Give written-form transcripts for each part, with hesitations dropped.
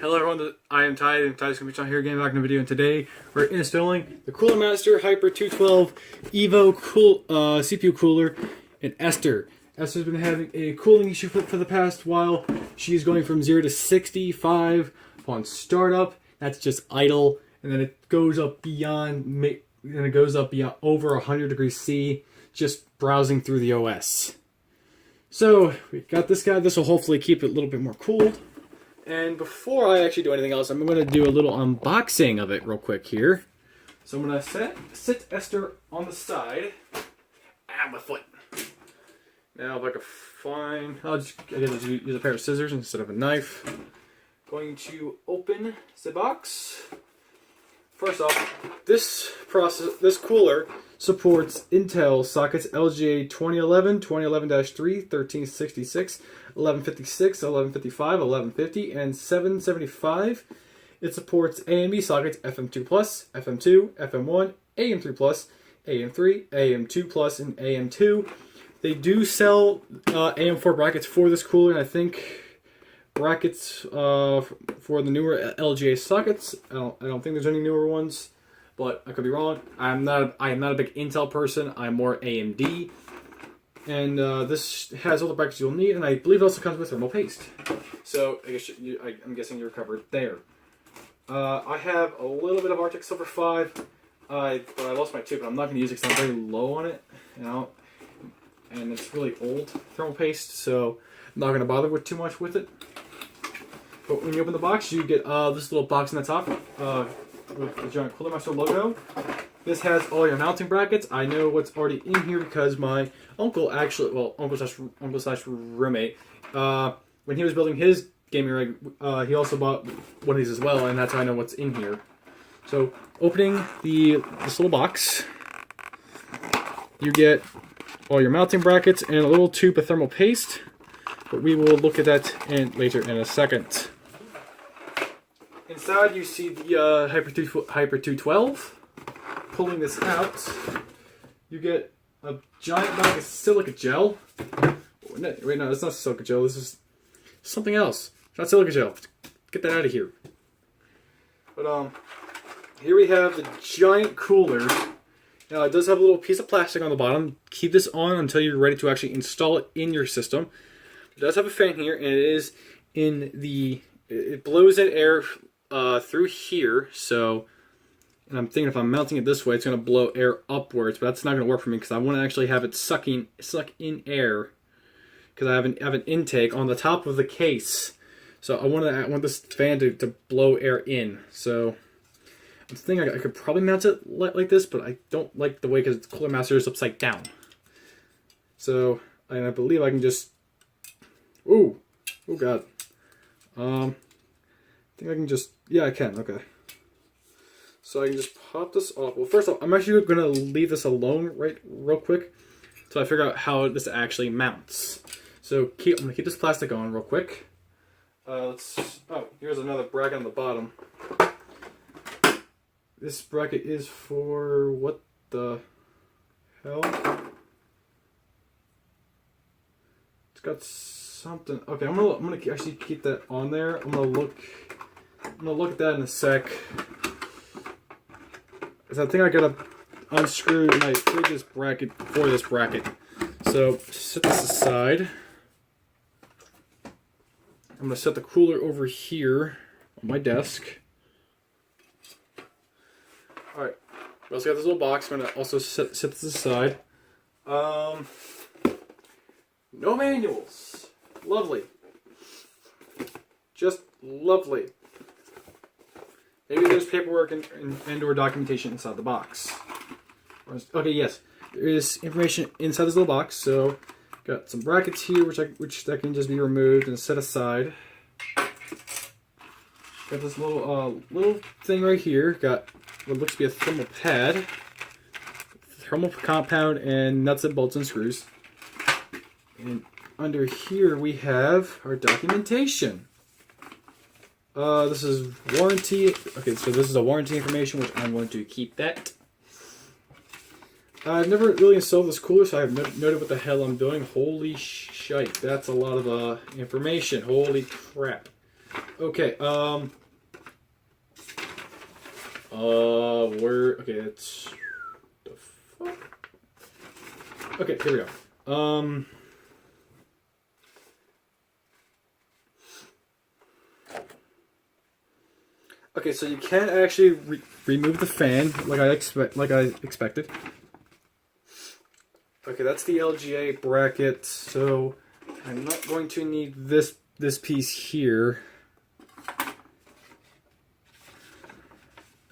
Hello everyone, I am Ty, and Ty's going to be here again back in the video, and today we're installing the Cooler Master Hyper 212 EVO CPU cooler in Esther. Esther's been having a cooling issue for the past while. She's going from 0 to 65 upon startup. That's just idle, and then it goes up beyond, over 100 degrees C, just browsing through the OS. So we got this guy. This will hopefully keep it a little bit more cooled. And before I actually do anything else, I'm going to do a little unboxing of it real quick here. So I'm going to sit Esther on the side. Ah, my foot. Now if I can find, I guess use a pair of scissors instead of a knife. Going to open the box. First off, this cooler supports Intel sockets LGA 2011, 2011-3, 1366, 1156, 1155, 1150, and 775. It supports AM/B sockets FM2+, FM2, FM1, AM3+, AM3, AM2+, and AM2. They do sell AM4 brackets for this cooler, and I think brackets for the newer LGA sockets. I don't think there's any newer ones, but I could be wrong. I am not a big Intel person. I'm more AMD. And this has all the brackets you'll need, and I believe it also comes with thermal paste. So I guess I'm guessing you're covered there. I have a little bit of Arctic Silver 5, but I lost my tube, and I'm not going to use it because I'm very low on it, and it's really old thermal paste, so I'm not going to bother with too much with it. But when you open the box, you get this little box on the top with the giant Cooler Master logo. This has all your mounting brackets. I know what's already in here because my uncle uncle slash roommate, when he was building his gaming rig, he also bought one of these as well, and that's how I know what's in here. So opening this little box, you get all your mounting brackets and a little tube of thermal paste, but we will look at that later in a second. Inside you see the Hyper 212. Pulling this out, you get a giant bag of silica gel. Wait, no, it's not silica gel. This is something else. It's not silica gel. Get that out of here. But here we have the giant cooler. Now it does have a little piece of plastic on the bottom. Keep this on until you're ready to actually install it in your system. It does have a fan here, and it is in the. It blows in air through here, so. And I'm thinking if I'm mounting it this way, it's going to blow air upwards, but that's not going to work for me because I want to actually have it suck in air, because I have an intake on the top of the case. So I want this fan to blow air in. So I'm thinking I could probably mount it like this, but I don't like the way because the Cooler Master is upside down. So I believe I can just. Oh god. I think I can just. Yeah, I can. Okay. So I can just pop this off. Well, first off, I'm actually going to leave this alone real quick until I figure out how this actually mounts. So I'm going to keep this plastic on real quick. Here's another bracket on the bottom. This bracket is for what the hell? It's got something. Okay, I'm gonna actually keep that on there. I'm gonna look at that in a sec. I think I gotta unscrew my previous bracket for this bracket. So set this aside. I'm gonna set the cooler over here on my desk. Alright, we also got this little box. I'm gonna also set this aside. No manuals. Lovely. Just lovely. Maybe there's paperwork and or documentation inside the box. Okay, yes, there is information inside this little box. So, got some brackets here, which can just be removed and set aside. Got this little thing right here. Got what looks to be a thermal pad, thermal compound, and nuts and bolts and screws. And under here we have our documentation. This is warranty. Okay, so this is a warranty information, which I'm going to keep that. I've never really installed this cooler, so I have noted what the hell I'm doing. Holy shite, that's a lot of information. Holy crap. Okay, okay, it's, the fuck? Okay, here we go. Okay, so you can't actually remove the fan like I expected. Okay, that's the LGA bracket, so I'm not going to need this piece here.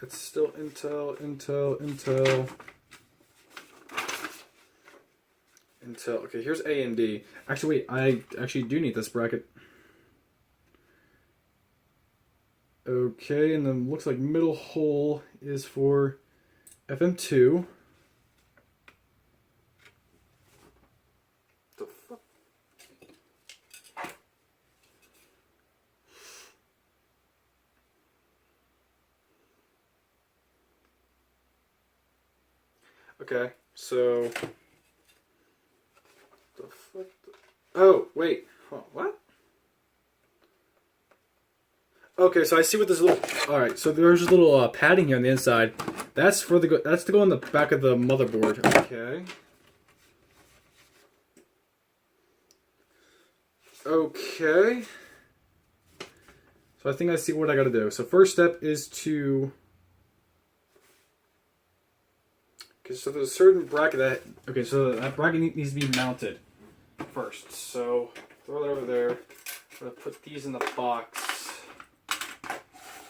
It's still Intel. Okay, here's A and D. Actually, wait, I actually do need this bracket. Okay, and then looks like middle hole is for FM2. The fuck? Okay, so the fuck? Oh, wait. Huh, what? Okay, so I see what this little. All right, so there's a little padding here on the inside. That's for that's to go on the back of the motherboard. Okay. Okay. So I think I see what I got to do. So first step is to. Okay, so there's a certain bracket that. Okay, so that bracket needs to be mounted first. So throw that over there. I'm gonna put these in the box.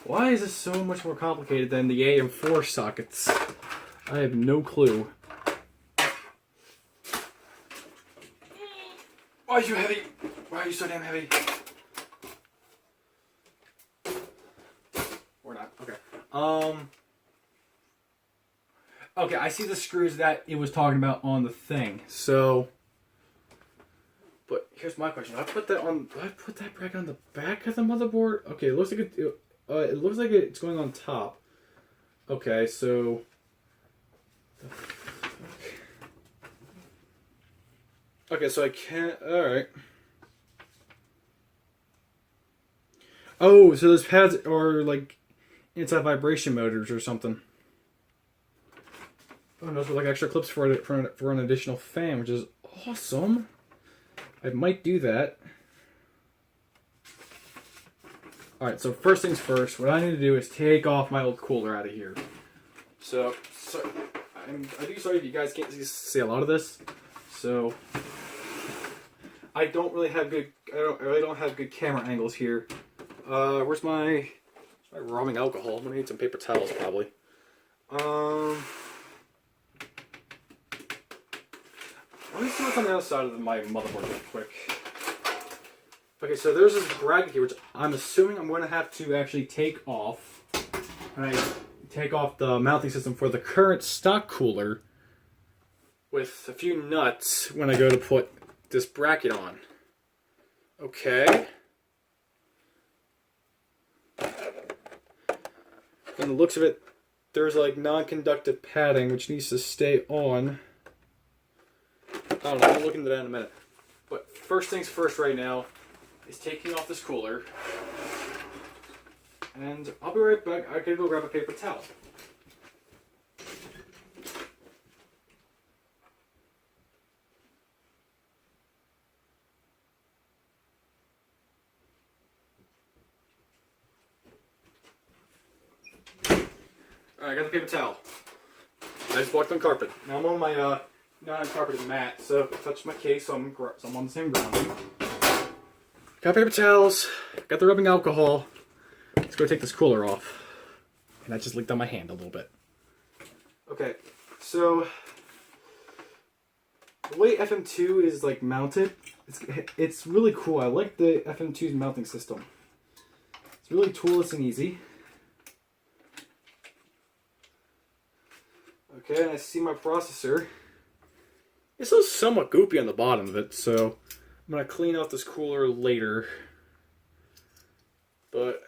Why is this so much more complicated than the AM4 sockets? I have no clue. Why are you heavy? Why are you so damn heavy? Or not. Okay. Okay, I see the screws that it was talking about on the thing. So, but here's my question: do I put that bracket on the back of the motherboard? Okay, it looks like it looks like it's going on top. Okay, so. Okay, so I can't. All right. Oh, so those pads are like anti-vibration motors or something. Oh, and those are like extra clips for an additional fan, which is awesome. I might do that. Alright, so first things first, what I need to do is take off my old cooler out of here. So I do sorry if you guys can't see a lot of this. So I really don't have good camera angles here. Where's my rubbing alcohol? I'm gonna need some paper towels probably. Let me see what's on the other side of my motherboard real quick. Okay, so there's this bracket here, which I'm assuming I'm going to have to actually take off. And I take off the mounting system for the current stock cooler with a few nuts when I go to put this bracket on. Okay. From the looks of it, there's like non-conductive padding which needs to stay on. I don't know, I'll look into that in a minute. But first things first right now is taking off this cooler. And I'll be right back. I gotta go grab a paper towel. Alright, I got the paper towel. I just walked on carpet. Now I'm on my non-carpeted mat, so I touched my case, so I'm on the same ground. Got paper towels, got the rubbing alcohol. Let's go take this cooler off. And that just leaked on my hand a little bit. Okay, so the way FM2 is like mounted, it's really cool. I like the FM2's mounting system. It's really toolless and easy. Okay, and I see my processor. It's still somewhat goopy on the bottom of it, so I'm going to clean out this cooler later. But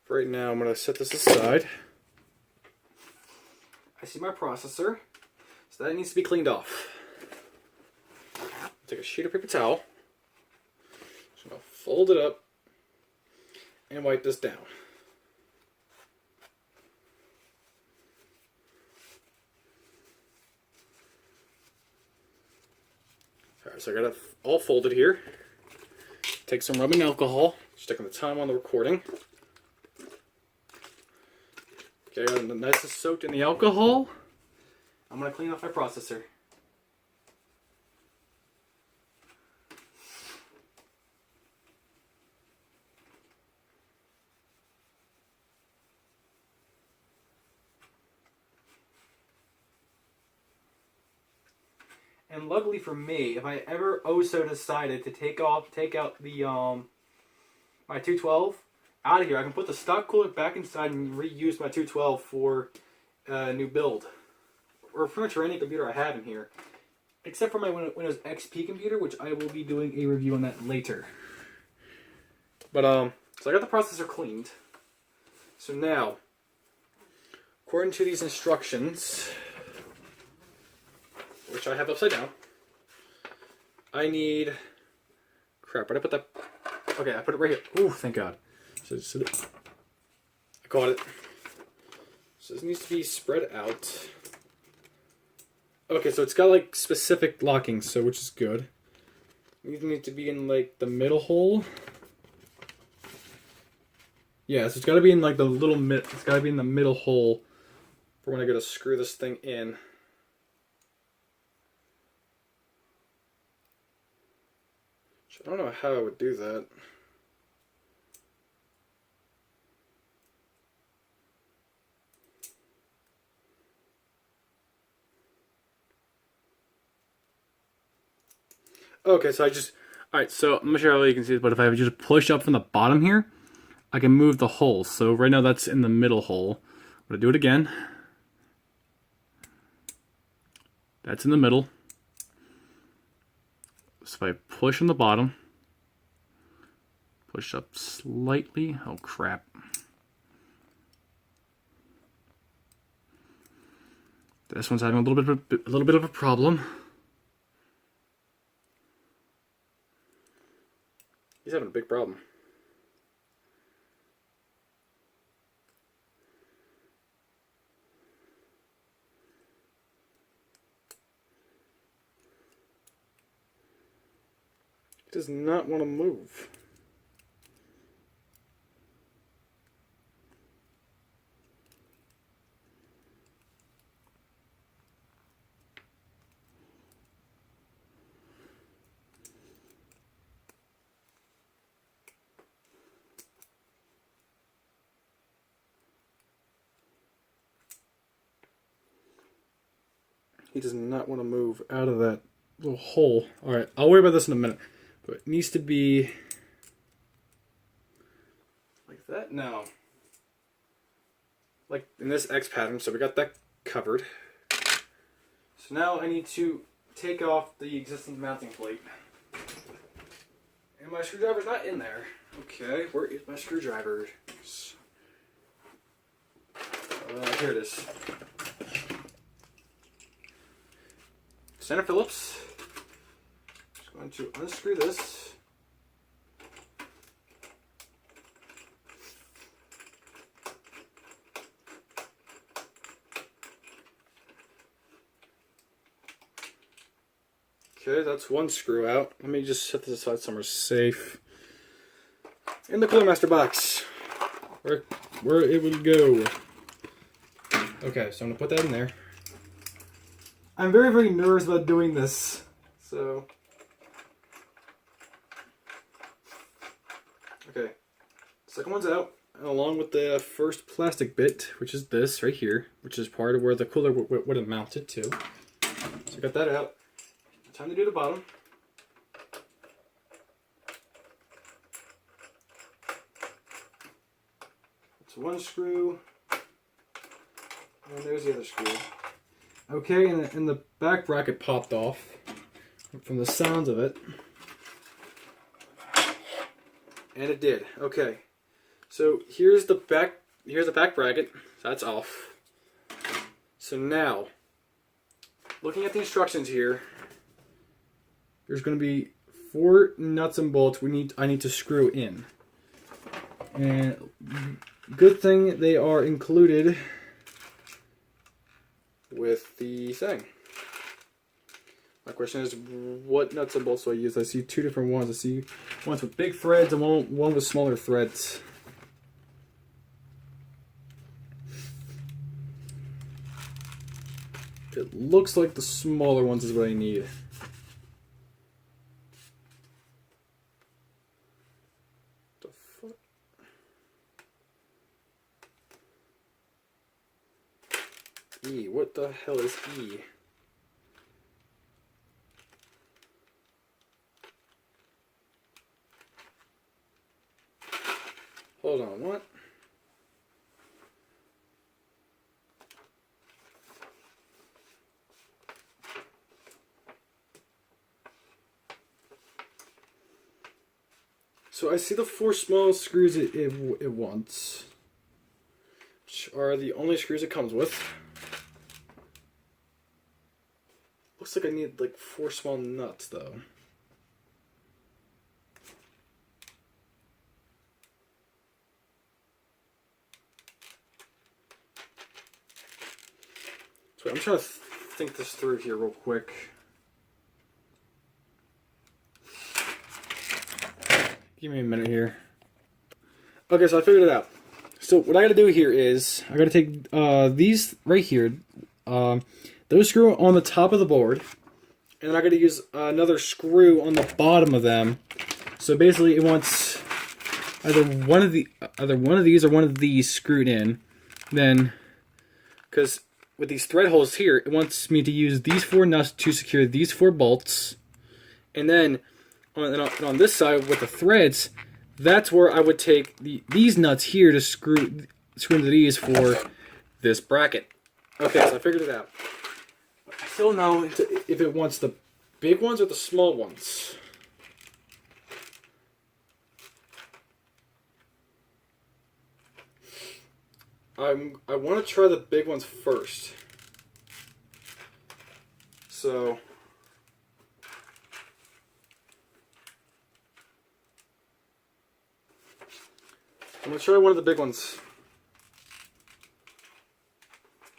for right now, I'm going to set this aside. I see my processor, so that needs to be cleaned off. Take a sheet of paper towel. Just going to fold it up and wipe this down. Alright, so I got it all folded here. Take some rubbing alcohol, sticking the time on the recording. Okay, the nice is soaked in the alcohol. I'm going to clean off my processor. And luckily for me, if I ever also decided to take out the my 212 out of here, I can put the stock cooler back inside and reuse my 212 for a new build, or pretty much for any computer I have in here, except for my Windows XP computer, which I will be doing a review on that later. But so I got the processor cleaned. So now, according to these instructions, which I have upside down, I need, crap, where did I put that? Okay, I put it right here. Ooh, thank God. So I caught it. So this needs to be spread out. Okay, so it's got like specific locking, so which is good. These need to be in like the middle hole. Yeah, so it's got to be in like the little it's got to be in the middle hole for when I go to screw this thing in. I don't know how I would do that. Okay, so alright, so I'm not sure how you can see this, but if I just push up from the bottom here, I can move the hole. So right now that's in the middle hole. I'm going to do it again. That's in the middle. So if I push on the bottom, push up slightly, oh crap. This one's having a little bit of a problem. He's having a big problem. He does not want to move. He does not want to move out of that little hole. Alright, I'll worry about this in a minute. But it needs to be like that now. Like in this X pattern, so we got that covered. So now I need to take off the existing mounting plate. And my screwdriver's not in there. Okay, where is my screwdriver? Here it is. Center Phillips. Just going to unscrew this. Okay, that's one screw out. Let me just set this aside somewhere safe. In the Cooler Master box, where it would go. Okay, so I'm gonna put that in there. I'm very, very nervous about doing this, so. Okay, second one's out, and along with the first plastic bit, which is this right here, which is part of where the cooler would have mounted to. So I got that out. Time to do the bottom. It's one screw, and there's the other screw. Okay, and the back bracket popped off from the sounds of it. And it did. Okay. So here's the back bracket. That's off. So now, looking at the instructions here, there's going to be 4 nuts and bolts I need to screw in. And good thing they are included with the thing. My question is, what nuts and bolts do I use? I see two different ones. I see ones with big threads and one with smaller threads. It looks like the smaller ones is what I need. The fuck? E, what the hell is E? Hold on, what? So I see the 4 small screws it wants, which are the only screws it comes with. Looks like I need like 4 small nuts though. So I'm trying to think this through here real quick. Give me a minute here. Okay, so I figured it out. So what I gotta do here is, I gotta take these right here, those screw on the top of the board, and then I gotta use another screw on the bottom of them. So basically it wants either one of these or one of these screwed in. Then, because with these thread holes here, it wants me to use these 4 nuts to secure these 4 bolts. And then on this side with the threads, that's where I would take these nuts here to screw into these for this bracket. Okay, so I figured it out. I still know if it wants the big ones or the small ones. I want to try the big ones first. So I'm going to try one of the big ones.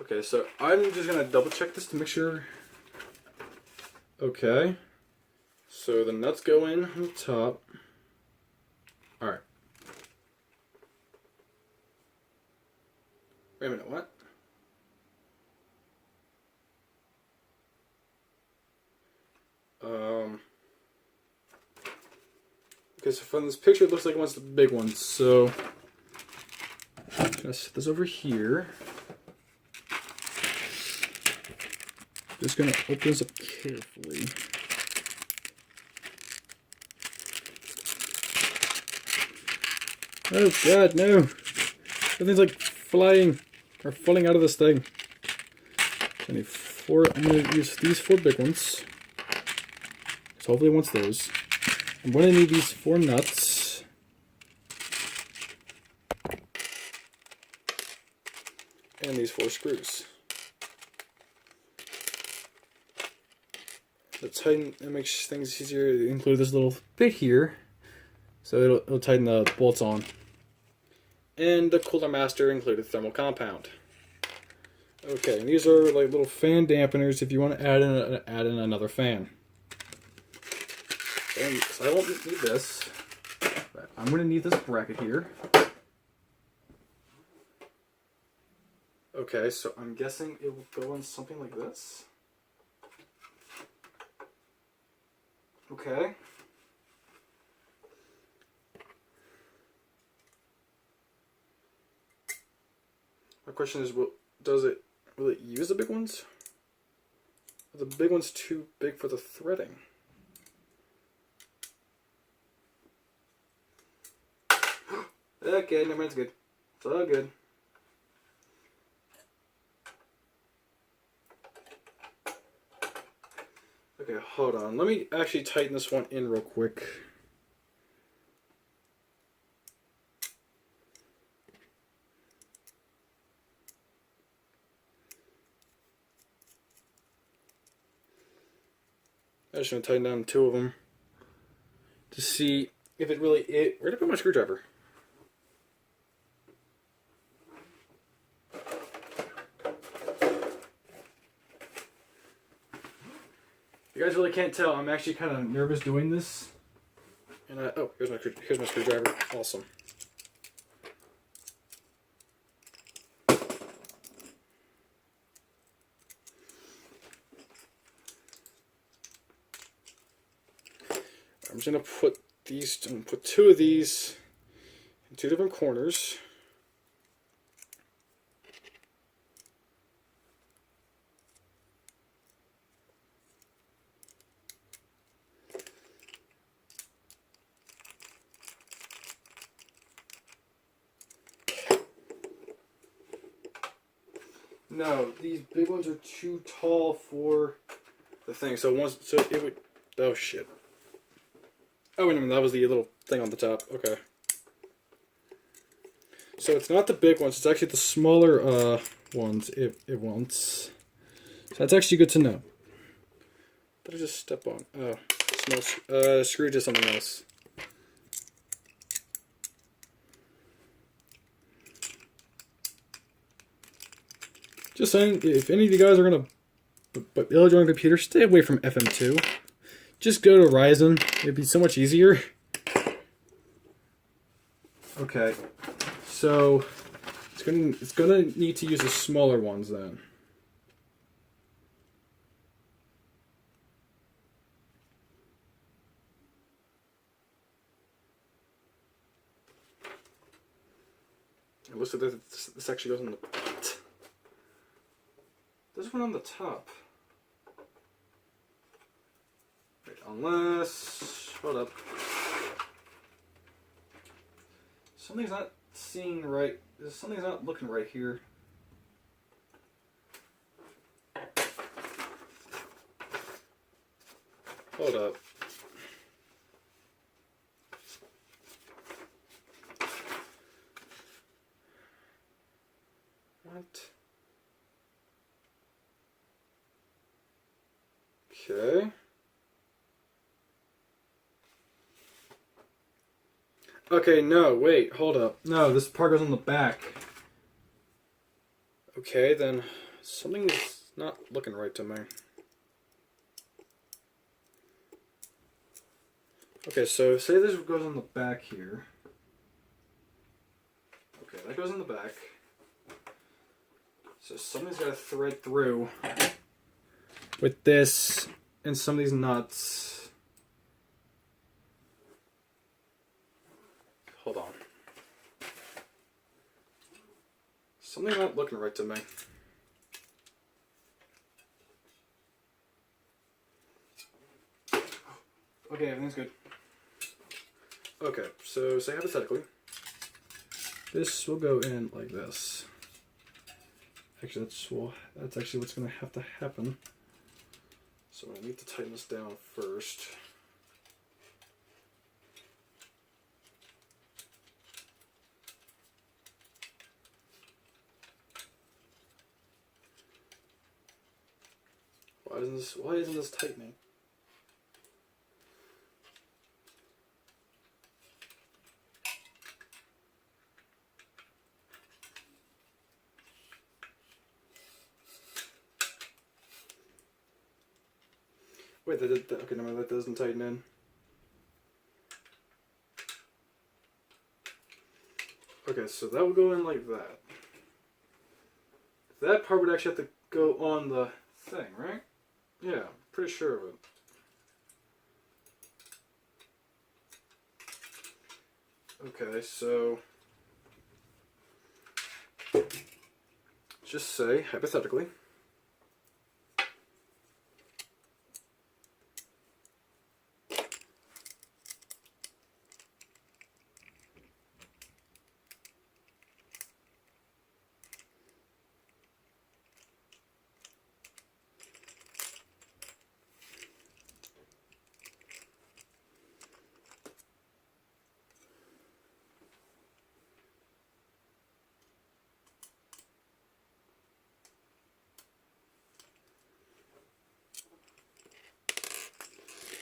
Okay, so I'm just going to double check this to make sure. Okay. So the nuts go in on the top. Alright. Wait a minute, what? Okay, so from this picture it looks like it wants the big ones, so I'm gonna set this over here. Just gonna open this up carefully. Oh god, no! Everything's like flying or falling out of this thing. I need 4. I'm gonna use these 4 big ones. So hopefully it wants those. I'm going to need these 4 nuts. And these 4 screws. To tighten, it makes things easier to include this little bit here. So it'll tighten the bolts on. And the Cooler Master included thermal compound. Okay, and these are like little fan dampeners if you want to add in another fan. And so I won't need this, but I'm going to need this bracket here. Okay, so I'm guessing it will go in something like this. Okay. My question is, will it use the big ones? Are the big ones too big for the threading? Okay, never mind, it's good. It's all good. Okay, hold on. Let me actually tighten this one in real quick. I'm just going to tighten down 2 of them to see if it really... Where'd I put my screwdriver? You guys really can't tell. I'm actually kind of nervous doing this. And oh, here's my screwdriver. Awesome. I'm just gonna put these. I'm gonna put two of these in two different corners. No, these big ones are too tall for the thing. So it would. Oh shit. Oh wait a minute, that was the little thing on the top. Okay. So it's not the big ones. It's actually the smaller ones. It wants. So that's actually good to know. What did I just step on? Oh, smells. Screw to something else. Just saying, if any of you guys are gonna build your own computer, stay away from FM2. Just go to Ryzen. It'd be so much easier. Okay, so it's gonna need to use the smaller ones then. It looks like this actually goes on the. This one on the top. Wait, unless... Hold up. Something's not seeing right. Something's not looking right here. Hold up. What? Okay. Okay, no, wait, hold up. No, this part goes on the back. Okay, then something's not looking right to me. Okay, so say this goes on the back here. Okay, that goes on the back. So something's got to thread through with this and some of these nuts. Hold on. Something's not looking right to me. Okay, everything's good. Okay, so say hypothetically, this will go in like this. Actually, that's actually what's going to have to happen. So I need to tighten this down first. Why isn't this tightening? Wait, okay, no, that doesn't tighten in. Okay, so that would go in like that. That part would actually have to go on the thing, right? Yeah, pretty sure of it. Okay, so just say, hypothetically,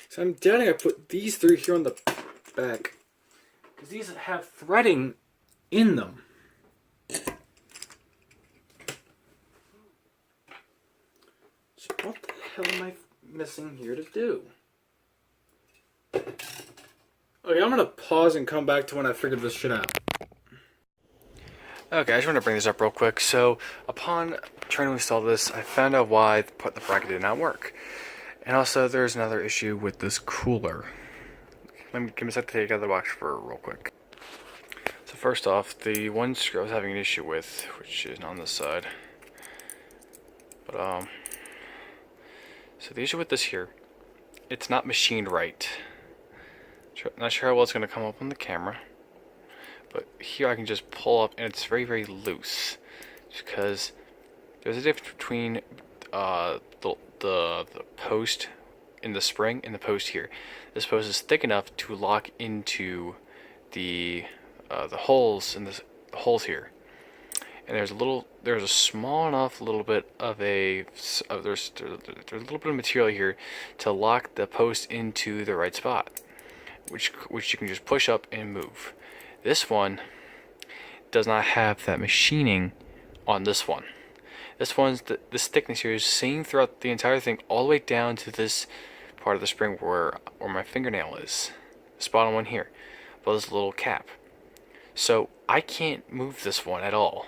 so I'm doubting I put these three here on the back, because these have threading in them. So what the hell am I missing here to do. Okay, I'm gonna pause and come back to when I figured this shit out. Okay, I just want to bring this up real quick. So, upon trying to install this, I found out why the bracket did not work. And also, there's another issue with this cooler. Let me give me a sec to take out the box for real quick. So first off, the one screw I was having an issue with, which is on this side. But, so the issue with this here, it's not machined right. Not sure how well it's going to come up on the camera. But here I can just pull up, and it's very, very loose. Just because there's a difference between the post in the spring and the post here. This post is thick enough to lock into the holes in the holes here. And there's a small enough little bit of there's a little bit of material here to lock the post into the right spot, which you can just push up and move. This one does not have that machining on this one. This thickness here is same throughout the entire thing, all the way down to this part of the spring where my fingernail is. This bottom one here, above this little cap. So I can't move this one at all.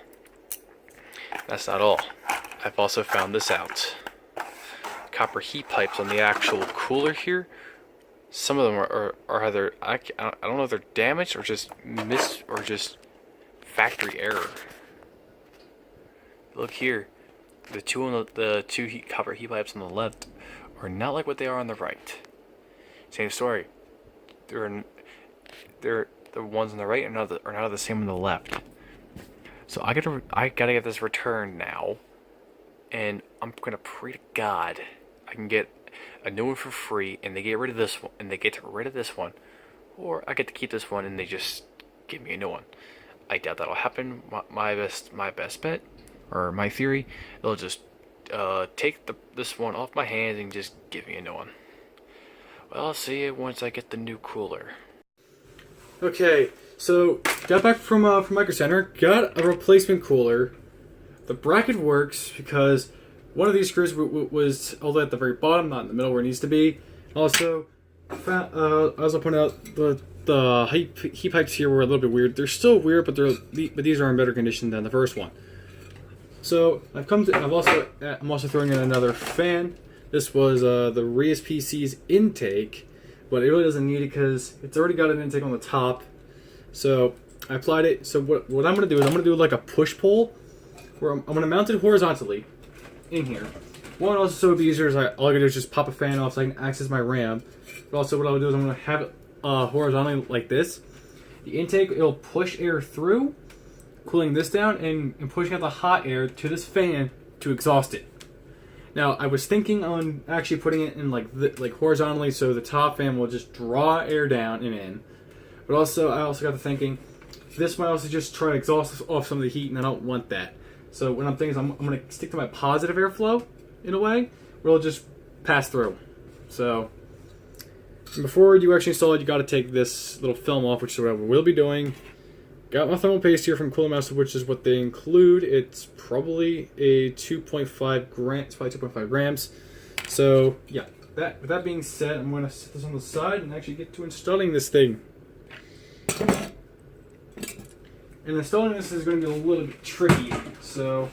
That's not all. I've also found this out. Copper heat pipes on the actual cooler here. Some of them are either I don't know if they're damaged or just factory error. Look here, the two copper heat pipes on the left are not like what they are on the right. Same story. The ones on the right are not the same on the left. So I gotta get this returned now, and I'm gonna pray to God I can get a new one for free, and they get rid of this one, and they get rid of this one, or I get to keep this one and they just give me a new one. I doubt that'll happen. My best bet, or my theory, they'll just take this one off my hands and just give me a new one. Well, I'll see you once I get the new cooler. Okay, so got back from Micro Center, got a replacement cooler. The bracket works because one of these screws was all the way at the very bottom, not in the middle where it needs to be. Also, I also pointed out the heat pipes here were a little bit weird. They're still weird, but these are in better condition than the first one. So I'm also throwing in another fan. This was the Rias PC's intake, but it really doesn't need it because it's already got an intake on the top. So I applied it. So what I'm going to do is I'm going to do like a push pull, where I'm going to mount it horizontally in here. One, also so it'll be easier is all I can do is just pop a fan off so I can access my RAM. But also what I'll do is I'm going to have it horizontally like this. The intake, it'll push air through, cooling this down and pushing out the hot air to this fan to exhaust it. Now I was thinking on actually putting it in like horizontally so the top fan will just draw air down and in. But also I also got to thinking this might also just try to exhaust off some of the heat, and I don't want that. So what I'm thinking is I'm going to stick to my positive airflow in a way where it'll just pass through. So before you actually install it, you got to take this little film off, which is what we'll be doing. Got my thermal paste here from Cooler Master, which is what they include. It's probably a 2.5 grams. It's probably 2.5 grams. So yeah, with that being said, I'm going to set this on the side and actually get to installing this thing. And installing this is going to be a little bit tricky. So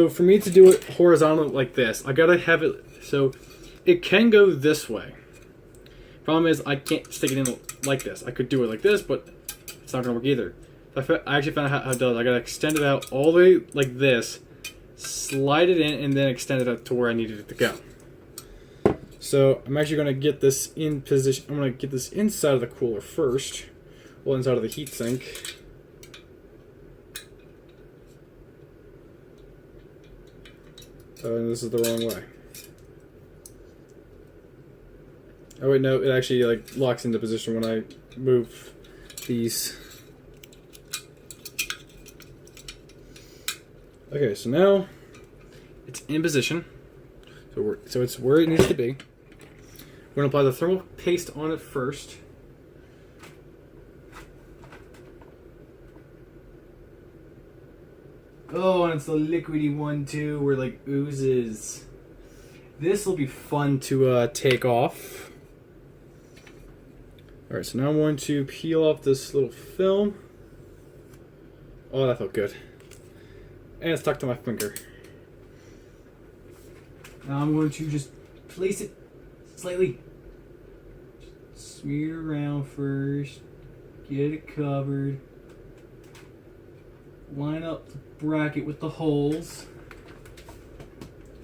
for me to do it horizontally like this, I gotta have it so it can go this way. Problem is I can't stick it in like this. I could do it like this, but it's not gonna work either. I actually found out how it does. I gotta extend it out all the way like this, slide it in, and then extend it out to where I needed it to go. So I'm actually gonna get this in position. I'm gonna get this inside of the cooler first, well, inside of the heatsink. This is the wrong way. Oh wait, no, it actually like locks into position when I move these. Okay, so now it's in position. So it's where it needs to be. We're gonna apply the thermal paste on it first. Oh, and it's the liquidy one too, where it like oozes. This will be fun to take off. Alright, so now I'm going to peel off this little film. Oh, that felt good. And it's stuck to my finger. Now I'm going to just place it slightly. Just smear around first. Get it covered. Line up the bracket with the holes.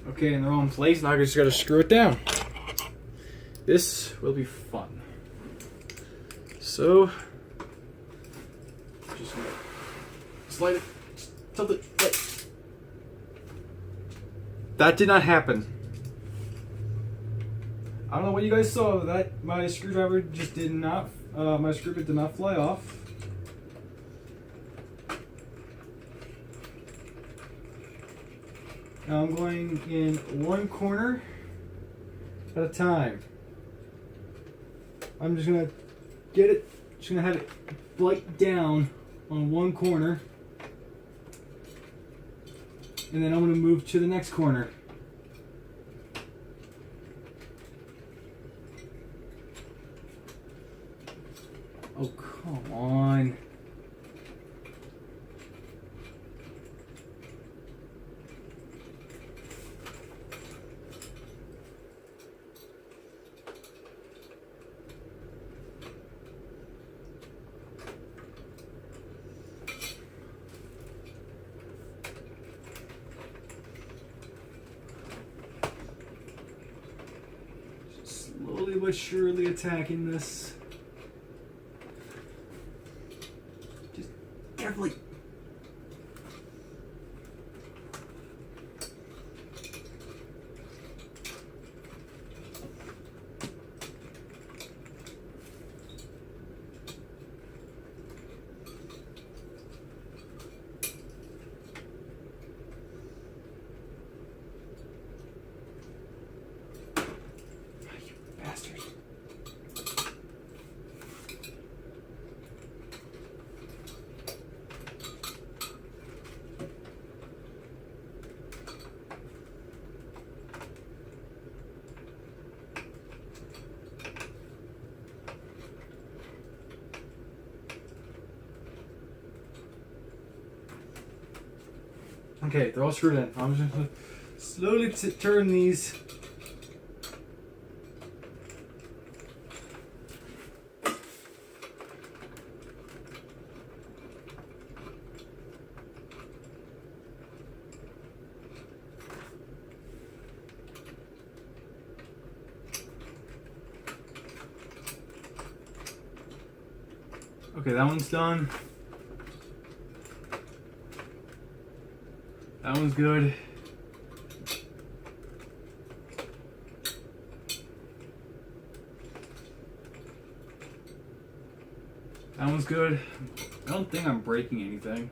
Okay, and they're all in place. Now I just gotta screw it down. This will be fun. So, just slide it, tilt it, right. That did not happen. I don't know what you guys saw. That my screwdriver just did not. My screw bit did not fly off. Now I'm going in one corner at a time. I'm just gonna get it. Just gonna have it bite down on one corner, and then I'm gonna move to the next corner. Oh, come on. Slowly but surely attacking this. Just carefully. Bastard. Okay, they're all screwed in. I'm just gonna slowly turn these. Okay, that one's done. That one's good. That one's good. I don't think I'm breaking anything.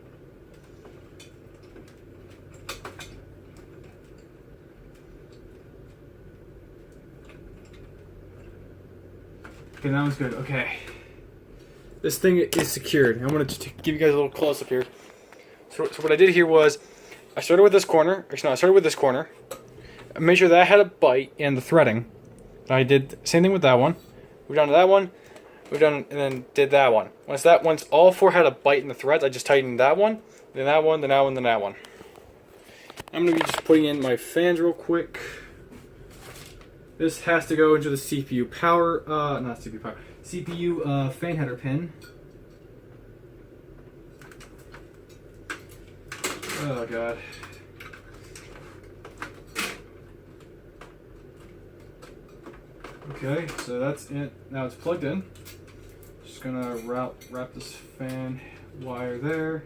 Okay, that one's good. Okay. This thing is secured. I'm going to give you guys a little close up here. So what I did here was, I started with this corner. Actually, no, I started with this corner. I made sure that I had a bite in the threading. I did the same thing with that one. Moved on to that one. Moved on and then did that one. Once all four had a bite in the threads, I just tightened that one, then that one, then that one, then that one. I'm going to be just putting in my fans real quick. This has to go into the CPU power, not CPU power, CPU fan header pin. Oh god. Okay, so that's it. Now it's plugged in. Just gonna wrap this fan wire there.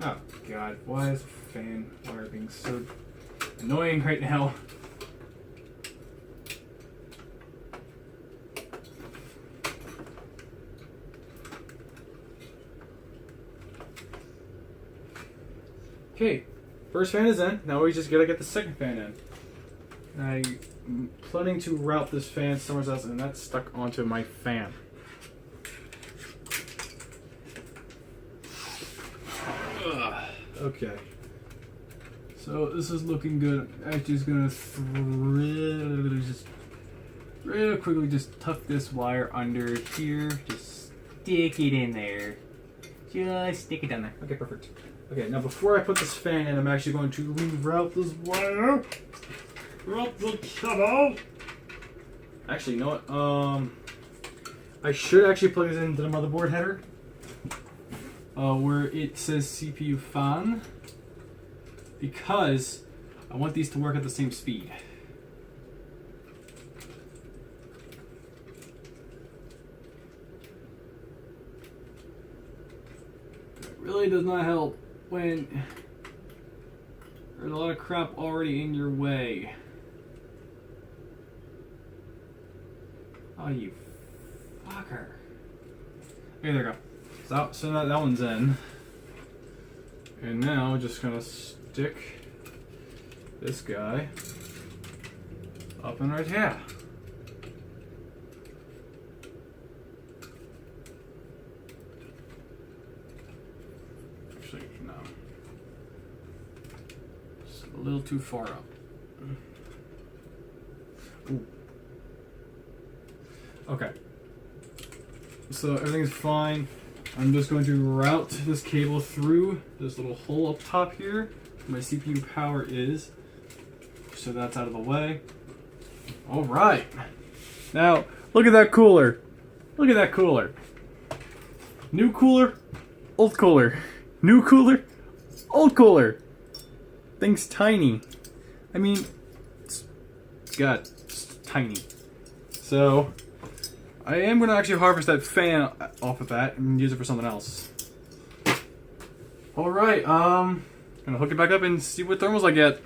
Oh god, why is the fan wire being so annoying right now? Okay, first fan is in. Now we just gotta get the second fan in. I'm planning to route this fan somewhere else, and that's stuck onto my fan. Okay. So this is looking good. I'm just gonna just real quickly just tuck this wire under here. Just stick it in there. Just stick it down there. Okay, perfect. Okay, now before I put this fan in, I'm actually going to reroute this wire. Route the cable. Actually, you know what? I should actually plug this into the motherboard header, where it says CPU fan, because I want these to work at the same speed. It really does not help when there's a lot of crap already in your way. Oh, you fucker. Okay, there we go. So that one's in. And now just gonna stick this guy up and right here. Actually, no. Just a little too far up. Ooh. Okay. So everything's fine. I'm just going to route this cable through this little hole up top here where my CPU power is. So that's out of the way. Alright. Now, look at that cooler. Look at that cooler. New cooler, old cooler. New cooler, old cooler. Thing's tiny. I mean, it's tiny. So I am going to actually harvest that fan off of that and use it for something else. Alright, gonna hook it back up and see what thermals I get.